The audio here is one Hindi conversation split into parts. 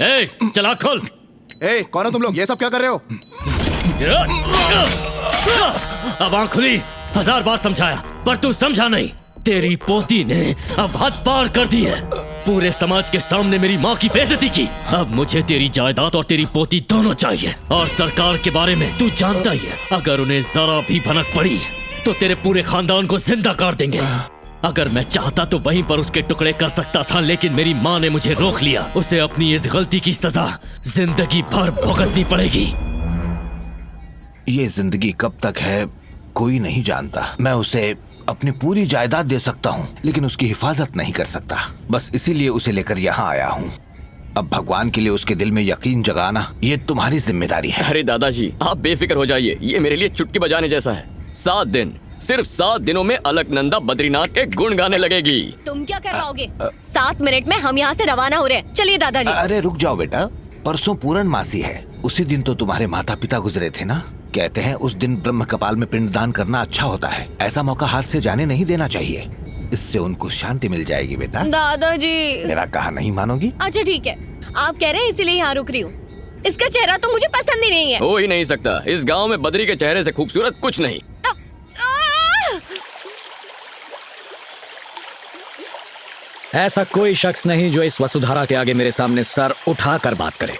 ए, चला खोल। ए, कौन हो तुम लोग? ये सब क्या कर रहे हो? अब आँख खुली, 1000 बार समझाया पर तू समझा नहीं। तेरी पोती ने अब हद पार कर दी है। पूरे समाज के सामने मेरी माँ की बेइज्जती की। अब मुझे तेरी जायदाद और तेरी पोती दोनों चाहिए। और सरकार के बारे में तू जानता ही है, अगर उन्हें जरा भी भनक पड़ी तो तेरे पूरे खानदान को जिंदा कर देंगे। अगर मैं चाहता तो वहीं पर उसके टुकड़े कर सकता था, लेकिन मेरी माँ ने मुझे रोक लिया। उसे अपनी इस गलती की सजा जिंदगी भर भुगतनी पड़ेगी। ये जिंदगी कब तक है कोई नहीं जानता। मैं उसे अपनी पूरी जायदाद दे सकता हूँ, लेकिन उसकी हिफाजत नहीं कर सकता। बस इसीलिए उसे लेकर यहाँ आया हूँ। अब भगवान के लिए उसके दिल में यकीन जगाना ये तुम्हारी जिम्मेदारी है। अरे दादाजी, आप बेफिक्र हो जाइए, ये मेरे लिए चुटकी बजाने जैसा है। 7 दिन, सिर्फ 7 दिनों में अलकनंदा बद्रीनाथ के गुण गाने लगेगी। तुम क्या कर पाओगे? 7 मिनट में हम यहाँ से रवाना हो रहे हैं। चलिए दादाजी। अरे रुक जाओ बेटा, परसों पूर्णमासी है। उसी दिन तो तुम्हारे माता पिता गुजरे थे ना। कहते हैं उस दिन ब्रह्म कपाल में पिंडदान करना अच्छा होता है। ऐसा मौका हाथ से जाने नहीं देना चाहिए। इससे उनको शांति मिल जाएगी बेटा। दादाजी, मेरा कहा नहीं मानोगी? अच्छा ठीक है, आप कह रहे हैं इसीलिए यहाँ रुक रही हूँ। इसका चेहरा तो मुझे पसंद ही नहीं है। हो ही नहीं सकता। इस गांव में बद्री के चेहरे से खूबसूरत कुछ नहीं। ऐसा कोई शख्स नहीं जो इस वसुधारा के आगे मेरे सामने सर उठाकर बात करे।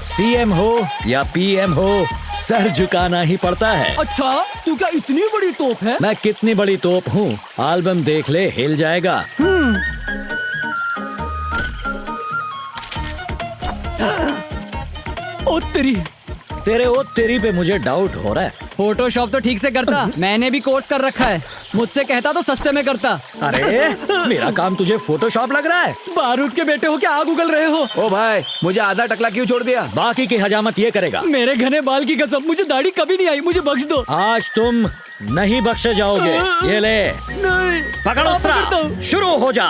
सीएम हो या पीएम हो, सर झुकाना ही पड़ता है। अच्छा, तू क्या इतनी बड़ी तोप है? मैं कितनी बड़ी तोप हूँ, एल्बम देख ले, हिल जाएगा। ओ तेरी, तेरे ओ तेरी पे मुझे डाउट हो रहा है। फोटोशॉप तो ठीक से करता, मैंने भी कोर्स कर रखा है। मुझसे कहता तो सस्ते में करता। अरे मेरा काम तुझे फोटोशॉप लग रहा है? बारूद के बेटे हो क्या आग उगल रहे हो? ओ भाई, मुझे आधा टकला क्यों छोड़ दिया? बाकी की हजामत ये करेगा। मेरे घने बाल की कसम, मुझे दाढ़ी कभी नहीं आई, मुझे बख्श दो। आज तुम नहीं बख्शे जाओगे। ये ले, नहीं, पकड़ अस्त्र, शुरू हो जा।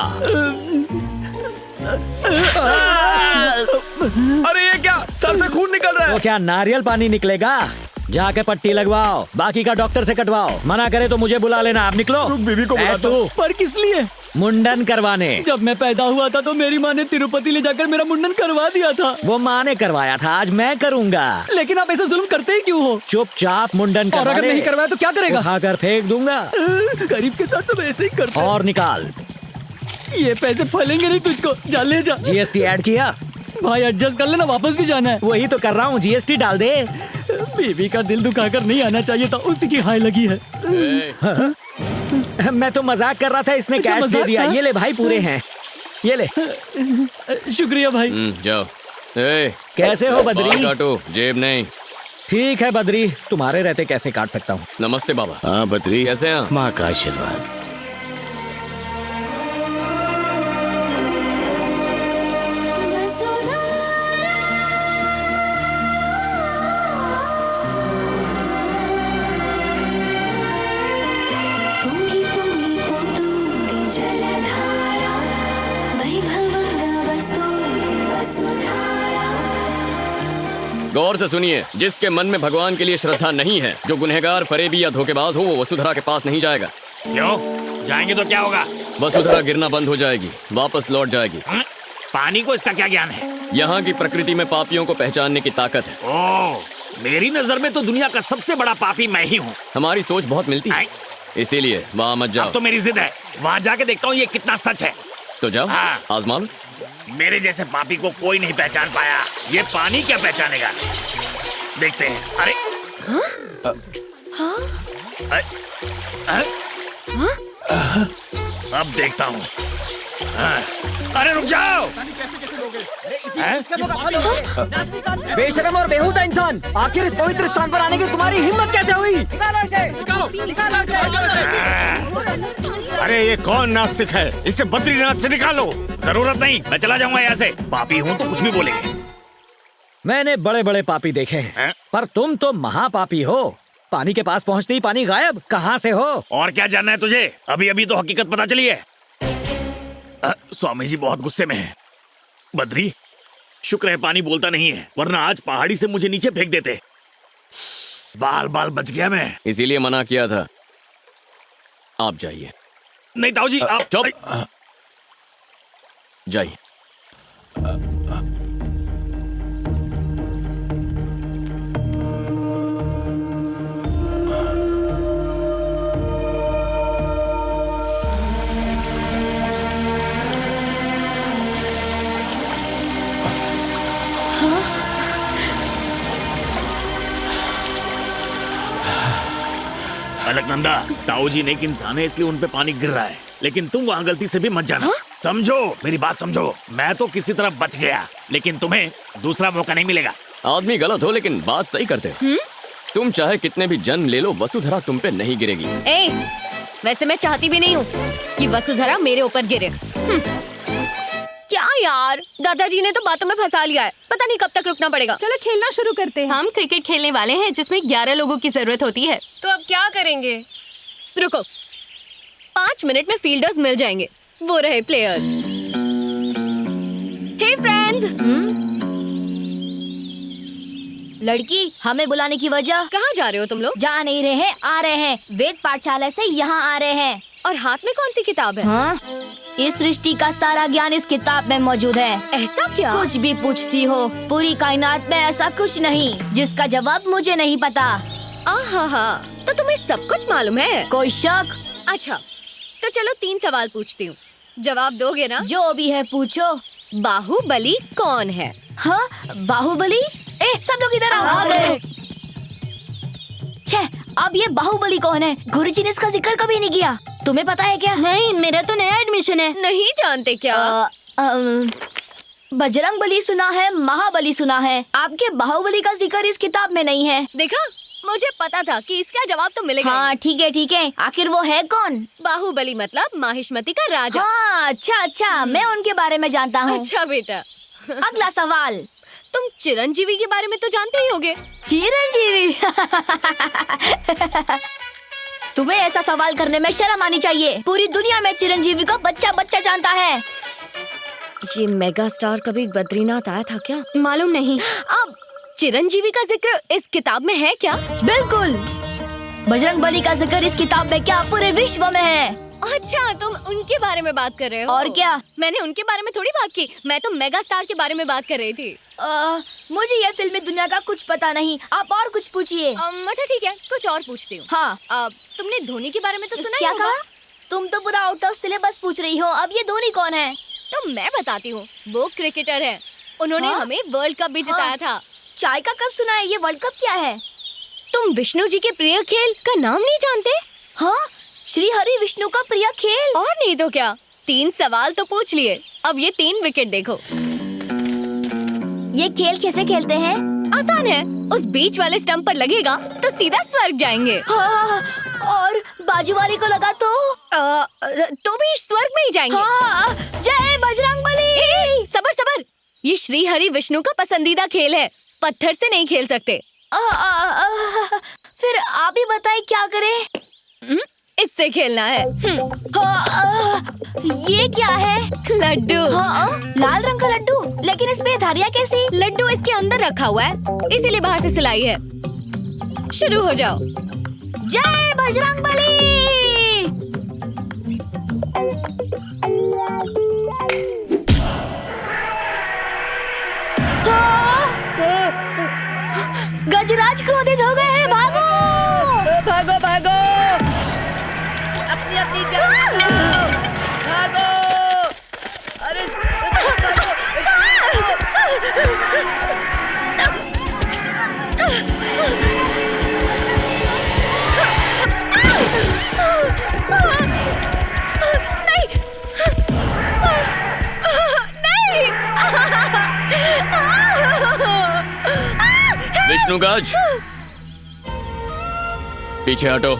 अरे ये क्या, सर से खून निकल रहा है। वो क्या नारियल पानी निकलेगा? जाके पट्टी लगवाओ, बाकी का डॉक्टर से कटवाओ। मना करे तो मुझे बुला लेना। आप निकलो। बीवी को बुला तू पर किस लिए? मुंडन करवाने। जब मैं पैदा हुआ था तो मेरी माँ ने तिरुपति ले जाकर मेरा मुंडन करवा दिया था। वो माँ ने करवाया था, आज मैं करूँगा। लेकिन आप ऐसा जुल्म करते ही क्यों हो? चुपचाप मुंडन और करवा अगर ले। नहीं करवाया तो क्या करेगा? उठाकर फेंक दूंगा। गरीब के साथ सब ऐसे ही करते हैं। और निकाल। ये पैसे फलेंगे नहीं तुझको, जा ले जा। जीएसटी ऐड किया? भाई एडजस्ट कर लेना, वापस भी जाना है। वही तो कर रहा हूँ, जीएसटी डाल दे। बीवी का दिल दुखाकर नहीं आना चाहिए था, उसी की हाय लगी है। मैं तो मजाक कर रहा था, इसने अच्छा, कैश दे मजाक दिया। था? ये ले भाई, पूरे हैं, ये ले। शुक्रिया भाई। जाओ। ए, कैसे हो बद्री? बाल काटो, जेब नहीं। ठीक है बद्री, तुम्हारे रहते कैसे काट सकता हूँ। नमस्ते बाबा। हाँ बद्री, कैसे हैं? माँ का आशीर्वाद। गौर से सुनिए, जिसके मन में भगवान के लिए श्रद्धा नहीं है, जो गुनहगार, फरेबी या धोखेबाज हो, वो वसुधरा के पास नहीं जाएगा। क्यों? जाएंगे तो क्या होगा? वसुधरा गिरना बंद हो जाएगी, वापस लौट जाएगी। पानी को इसका क्या ज्ञान है? यहाँ की प्रकृति में पापियों को पहचानने की ताकत है। ओह, मेरी नजर में तो दुनिया का सबसे बड़ा पापी मैं ही हूँ। हमारी सोच बहुत मिलती है, इसीलिए वहाँ मत जाओ। अब तो मेरी जिद है, वहाँ जाके देखता हूँ ये कितना सच है। तो जाओ, हाँ। आजमा लो। मेरे जैसे पापी को कोई नहीं पहचान पाया, ये पानी क्या पहचानेगा? देखते हैं। अरे अब देखता हूँ। अरे रुक जाओ। बेशरम और बेहुदा इंसान, आखिर इस पवित्र स्थान पर आने की तुम्हारी हिम्मत कैसे हुई? निकालो इसे, निकालो इसे। अरे ये कौन नास्तिक है? इसे बद्रीनाथ से निकालो। जरूरत नहीं, मैं चला जाऊंगा यहाँ से। पापी हूँ तो कुछ भी बोलेंगे। मैंने बड़े बड़े पापी देखे हैं, पर तुम तो महापापी हो। पानी के पास पहुँचते ही पानी गायब। कहाँ से हो? और क्या जानना है तुझे? अभी अभी तो हकीकत पता चली है। स्वामी जी बहुत गुस्से में हैं। बद्री, शुक्र है पानी बोलता नहीं है, वरना आज पहाड़ी से मुझे नीचे फेंक देते। बाल बाल बच गया मैं। इसीलिए मना किया था। आप जाइए। नहीं ताऊ जी, आप चुप। जाइए। नंदा, ताऊ जी नेक इंसान है इसलिए उन पे पानी गिर रहा है, लेकिन तुम वहाँ गलती से भी मत जाना। समझो, मेरी बात समझो। मैं तो किसी तरह बच गया, लेकिन तुम्हें दूसरा मौका नहीं मिलेगा। आदमी गलत हो लेकिन बात सही करते हो। तुम चाहे कितने भी जन्म ले लो, वसुधरा तुम पे नहीं गिरेगी। ए, वैसे मैं चाहती भी नहीं हूँ कि वसुधरा मेरे ऊपर गिरे। क्या यार, दादाजी ने तो बातों में फंसा लिया है, पता नहीं कब तक रुकना पड़ेगा। चलो खेलना शुरू करते हैं। हम क्रिकेट खेलने वाले हैं जिसमें 11 लोगों की जरूरत होती है। तो अब क्या करेंगे? रुको, 5 मिनट में फील्डर्स मिल जाएंगे, वो रहे प्लेयर्स। हे फ्रेंड्स। लड़की, हमें बुलाने की वजह? कहाँ जा रहे हो तुम लोग? जा नहीं रहे हैं, आ रहे हैं। वेद पाठशाला से यहाँ आ रहे हैं। और हाथ में कौन सी किताब है? हाँ, इस सृष्टि का सारा ज्ञान इस किताब में मौजूद है। ऐसा क्या? कुछ भी पूछती हो, पूरी कायनात में ऐसा कुछ नहीं जिसका जवाब मुझे नहीं पता। आहा, तो तुम्हें सब कुछ मालूम है? कोई शक? अच्छा, तो चलो 3 सवाल पूछती हूँ, जवाब दोगे ना? जो भी है पूछो। बाहुबली कौन है? हाँ, बाहुबली? सब लोग इधर आ गए। छे, अब ये बाहुबली कौन है? गुरुजी ने इसका जिक्र कभी नहीं किया। तुम्हें पता है क्या? नहीं, मेरा तो नया एडमिशन है। नहीं जानते क्या? बजरंग बली सुना है, महाबली सुना है, आपके बाहुबली का जिक्र इस किताब में नहीं है। देखा, मुझे पता था कि इसका जवाब तो मिलेगा। हाँ ठीक है, आखिर वो है कौन? बाहुबली मतलब माहिष्मती का राजा। हाँ, अच्छा, मैं उनके बारे में जानता हूँ। अच्छा बेटा। अगला सवाल। तुम चिरंजीवी के बारे में तो जानते ही होगे। चिरंजीवी? तुम्हें ऐसा सवाल करने में शर्म आनी चाहिए। पूरी दुनिया में चिरंजीवी को बच्चा जानता है। ये मेगा स्टार कभी बद्रीनाथ आया था क्या? मालूम नहीं। अब चिरंजीवी का जिक्र इस किताब में है क्या? बिल्कुल। बजरंग बली का जिक्र इस किताब में क्या पूरे विश्व में है। अच्छा, तुम उनके बारे में बात कर रहे हो? और क्या? मैंने उनके बारे में थोड़ी बात की, मैं तो मेगा स्टार के बारे में बात कर रही थी। मुझे ये फिल्मी दुनिया का कुछ पता नहीं, आप और कुछ पूछिए। अच्छा ठीक है, कुछ और पूछती हूँ। हाँ। तुमने धोनी के बारे में तो सुना क्या ही होगा? कहा? तुम तो पूरा आउट ऑफ सिलेबस पूछ रही हो। अब ये धोनी कौन है? तो मैं बताती हूँ, वो क्रिकेटर है, उन्होंने हमें वर्ल्ड कप भी जिताया था। चाय का कप सुना है, ये वर्ल्ड कप क्या है? तुम विष्णु जी के प्रिय खेल का नाम नहीं जानते? हाँ, श्री हरि विष्णु का प्रिय खेल। और नहीं तो क्या, 3 सवाल तो पूछ लिए, अब ये 3 विकेट देखो। ये खेल कैसे खेलते हैं? आसान है, उस बीच वाले स्टंप पर लगेगा तो सीधा स्वर्ग जाएंगे। हाँ, और बाजू वाले को लगा तो भी स्वर्ग में ही जाएंगे। हाँ, जय बजरंगबली। सबर, ये श्री हरि विष्णु का पसंदीदा खेल है, पत्थर से नहीं खेल सकते। फिर आप ही बताएं क्या करें? इससे खेलना है। ये क्या है? लड्डू। लाल रंग का लड्डू, लेकिन इसमें धारियाँ कैसी? लड्डू इसके अंदर रखा हुआ है, इसीलिए बाहर से सिलाई है। शुरू हो जाओ। जय बजरंगबली। गजराज क्रोधित हो गए हैं, भागो भागो अपनी जान बचाओ, भागो। अरे विष्णुगज, पीछे हटो।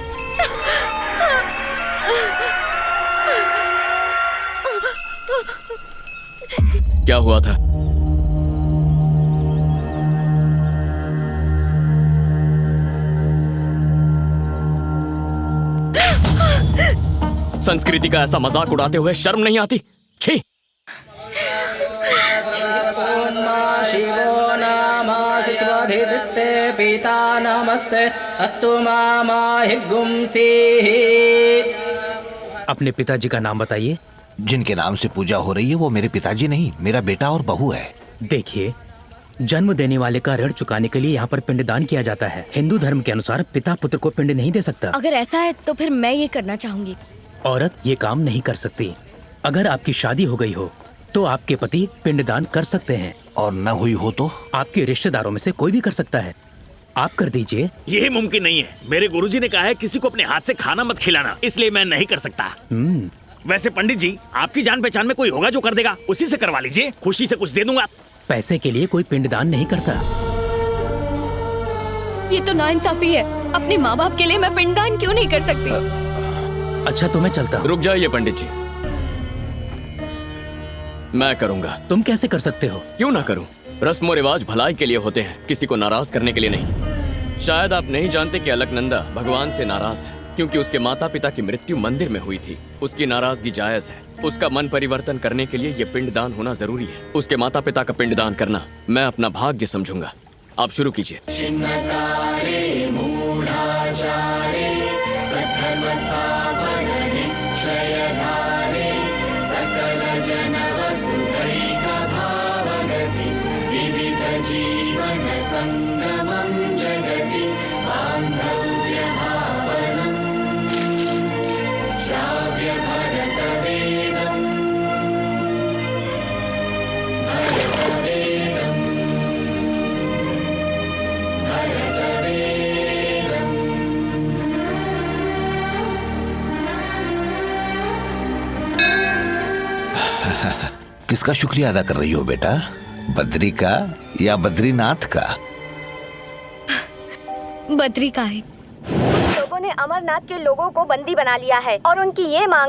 क्या हुआ था? संस्कृति का ऐसा मजाक उड़ाते हुए शर्म नहीं आती? छी! शिवो नामासि स्वधिस्ते पिता नमस्ते अस्तु माहिगुंसीहि। अपने पिताजी का नाम बताइए। जिनके नाम से पूजा हो रही है वो मेरे पिताजी नहीं, मेरा बेटा और बहू है। देखिए, जन्म देने वाले का ऋण चुकाने के लिए यहाँ पर पिंडदान किया जाता है। हिंदू धर्म के अनुसार पिता पुत्र को पिंड नहीं दे सकता। अगर ऐसा है तो फिर मैं ये करना चाहूंगी। औरत ये काम नहीं कर सकती। अगर आपकी शादी हो गई हो तो आपके पति पिंडदान कर सकते हैं। और न हुई हो तो? आपके रिश्तेदारों में से कोई भी कर सकता है। आप कर दीजिए। यही मुमकिन नहीं है। मेरे गुरुजी ने कहा है किसी को अपने हाथ से खाना मत खिलाना, इसलिए मैं नहीं कर सकता। वैसे पंडित जी, आपकी जान पहचान में कोई होगा जो कर देगा, उसी से करवा लीजिए, खुशी से कुछ दे दूंगा। पैसे के लिए कोई पिंडदान नहीं करता। ये तो नाइंसाफी है। अपने माँ बाप के लिए मैं पिंडदान क्यों नहीं कर सकती? अच्छा तो मैं चलता हूँ। रुक जाइए पंडित जी, मैं करूंगा। तुम कैसे कर सकते हो? क्यों ना करूं? रस्म और रिवाज भलाई के लिए होते हैं, किसी को नाराज करने के लिए नहीं। शायद आप नहीं जानते कि अलकनंदा भगवान से नाराज है क्योंकि उसके माता पिता की मृत्यु मंदिर में हुई थी। उसकी नाराजगी जायज है। उसका मन परिवर्तन करने के लिए ये पिंडदान होना जरूरी है। उसके माता पिता का पिंडदान करना मैं अपना भाग्य समझूंगा। आप शुरू कीजिए। किसका शुक्रिया अदा कर रही हो बेटा? बद्री का या बद्रीनाथ का? बद्री का है। लोगों ने अमरनाथ के लोगों को बंदी बना लिया है और उनकी ये मांग